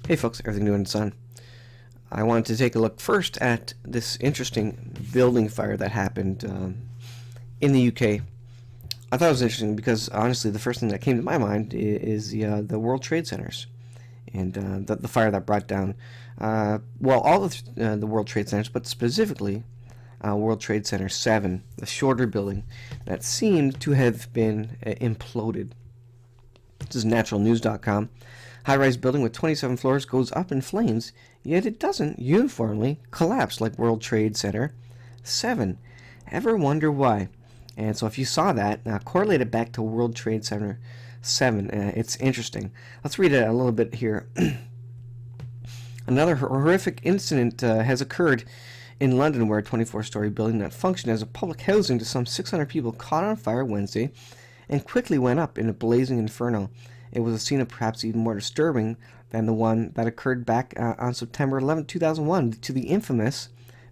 Hey folks, everything new in the sun. I wanted to take a look first at this interesting building fire that happened in the UK. I thought it was interesting because honestly the first thing that came to my mind is the World Trade Centers and the fire that brought down all the World Trade Centers, but specifically World Trade Center 7, the shorter building that seemed to have been imploded. This is naturalnews.com. High-rise building with 27 floors goes up in flames, yet it doesn't uniformly collapse like World Trade Center 7. Ever wonder why? And so if you saw that, correlate it back to World Trade Center 7. It's interesting. Let's read it a little bit here. Another horrific incident has occurred in London where a 24-story building that functioned as a public housing to some 600 people caught on fire Wednesday and quickly went up in a blazing inferno. It was a scene of perhaps even more disturbing than the one that occurred back on September 11, 2001, to the infamous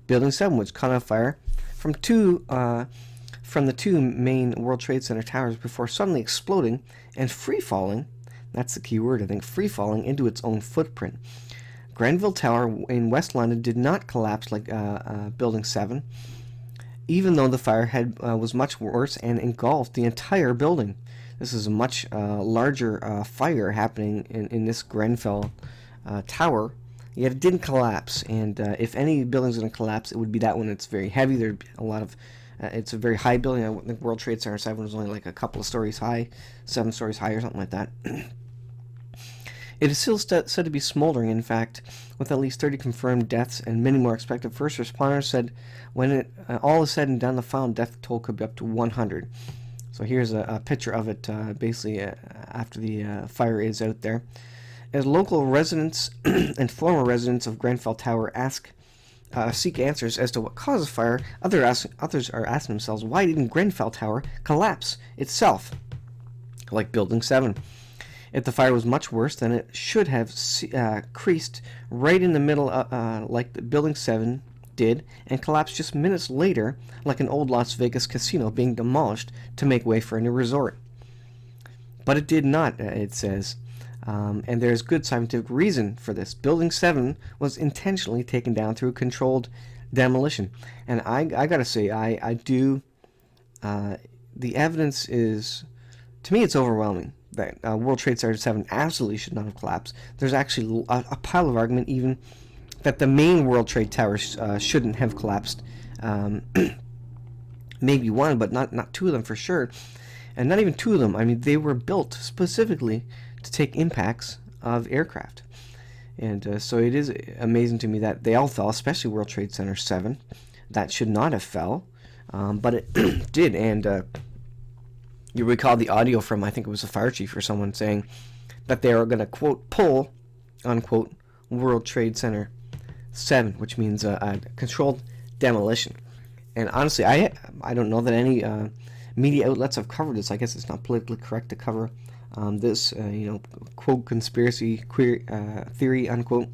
Building 7, which caught on fire from the two main World Trade Center towers before suddenly exploding and free-falling, that's the key word I think, free-falling into its own footprint. Grenfell Tower in West London did not collapse like Building 7, even though the fire was much worse and engulfed the entire building. This is a much larger fire happening in this Grenfell Tower, yet it didn't collapse. And if any building's going to collapse, it would be that one. It's very heavy. There'd be a lot of. It's a very high building. I think World Trade Center 7 was only like a couple of stories high, 7 stories high or something like that. It is still said to be smoldering, in fact, with at least 30 confirmed deaths and many more expected. First responders said when it all is said and done, the final death toll could be up to 100. So here's a picture of it basically after the fire is out there. As local residents and former residents of Grenfell Tower seek answers as to what caused the fire, others are asking themselves, why didn't Grenfell Tower collapse itself like Building 7? If the fire was much worse, then it should have creased right in the middle like the Building 7 did and collapsed just minutes later like an old Las Vegas casino being demolished to make way for a new resort. But it did not, it says. And there is good scientific reason for this. Building 7 was intentionally taken down through controlled demolition. And I gotta say, I do, the evidence is, to me it's overwhelming that World Trade Center 7 absolutely should not have collapsed. There's actually a pile of argument even that the main World Trade Towers shouldn't have collapsed. Maybe one, but not two of them for sure. And not even two of them. I mean, they were built specifically to take impacts of aircraft. And so it is amazing to me that they all fell, especially World Trade Center 7. That should not have fell, but it did. And you recall the audio from, I think it was a fire chief or someone saying that they are going to, quote, pull, unquote, World Trade Center 7, which means a controlled demolition. And honestly, I don't know that any media outlets have covered this. I guess it's not politically correct to cover this, quote, conspiracy theory, unquote.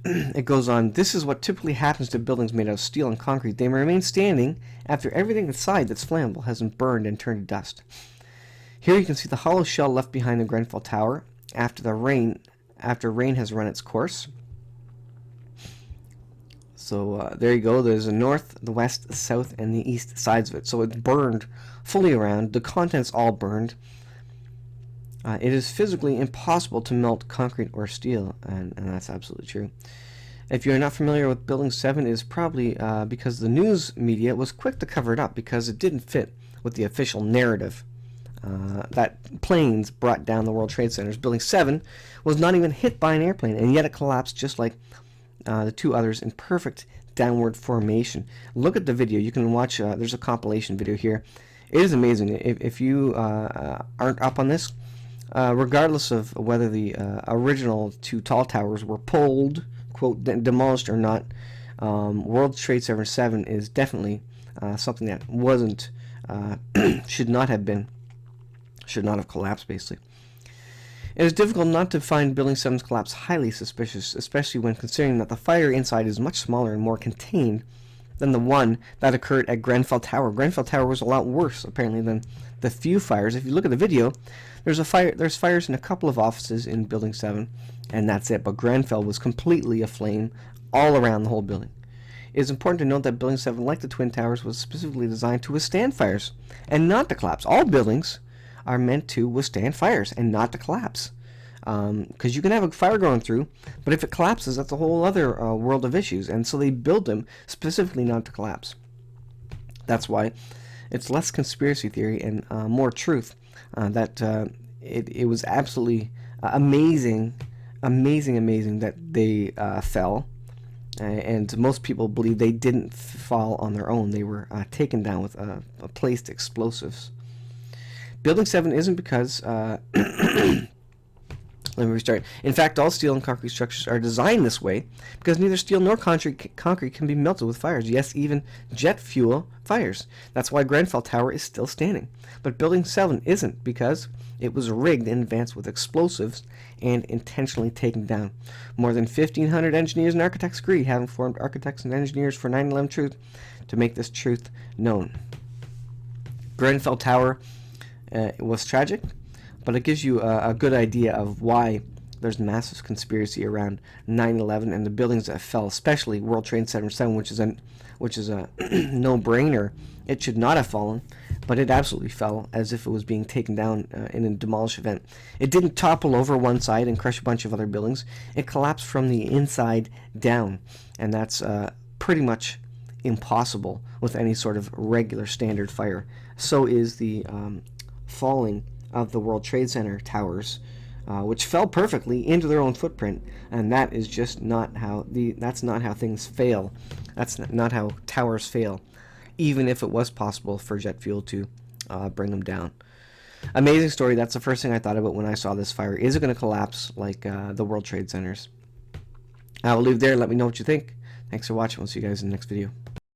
It goes on, this is what typically happens to buildings made out of steel and concrete. They remain standing after everything inside that's flammable has been burned and turned to dust. Here you can see the hollow shell left behind the Grenfell Tower after rain has run its course. So there you go. There's the north, the west, the south, and the east sides of it. So it's burned fully around. The contents all burned. It is physically impossible to melt concrete or steel, and that's absolutely true. If you're not familiar with Building 7, it is probably because the news media was quick to cover it up because it didn't fit with the official narrative that planes brought down the World Trade Centers. Building 7 was not even hit by an airplane, and yet it collapsed just like the two others in perfect downward formation. Look at the video. You can watch, there's a compilation video here. It is amazing. If you aren't up on this, regardless of whether the original two tall towers were pulled, quote, demolished or not, World Trade Center 7 is definitely something that wasn't, should not have collapsed, basically. It is difficult not to find Building 7's collapse highly suspicious, especially when considering that the fire inside is much smaller and more contained than the one that occurred at Grenfell Tower. Grenfell Tower was a lot worse, apparently, than the few fires. If you look at the video, there's fires in a couple of offices in Building 7, and that's it. But Grenfell was completely aflame all around the whole building. It is important to note that Building 7, like the Twin Towers, was specifically designed to withstand fires and not to collapse. All buildings are meant to withstand fires and not to collapse. Because you can have a fire going through, but if it collapses, that's a whole other world of issues. And so they build them specifically not to collapse. That's why it's less conspiracy theory and more truth. That it was absolutely amazing that they fell. And most people believe they didn't fall on their own. They were taken down with placed explosives. Building 7 isn't because... Let me restart. In fact, all steel and concrete structures are designed this way because neither steel nor concrete can be melted with fires. Yes, even jet fuel fires. That's why Grenfell Tower is still standing. But Building 7 isn't because it was rigged in advance with explosives and intentionally taken down. More than 1,500 engineers and architects agree, having formed Architects and Engineers for 9/11 Truth, to make this truth known. Grenfell Tower was tragic, but it gives you a good idea of why there's massive conspiracy around 9/11 and the buildings that fell, especially World Trade Center 7, which is a no-brainer. It should not have fallen, but it absolutely fell as if it was being taken down in a demolish event. It didn't topple over one side and crush a bunch of other buildings. It collapsed from the inside down, and that's pretty much impossible with any sort of regular standard fire. So is the falling of the World Trade Center towers, which fell perfectly into their own footprint, and that is just not how that's not how things fail. That's not how towers fail, even if it was possible for jet fuel to bring them down. Amazing story. That's the first thing I thought about when I saw this fire. Is it going to collapse like the World Trade Centers? I will leave there. Let me know what you think. Thanks for watching. We'll see you guys in the next video.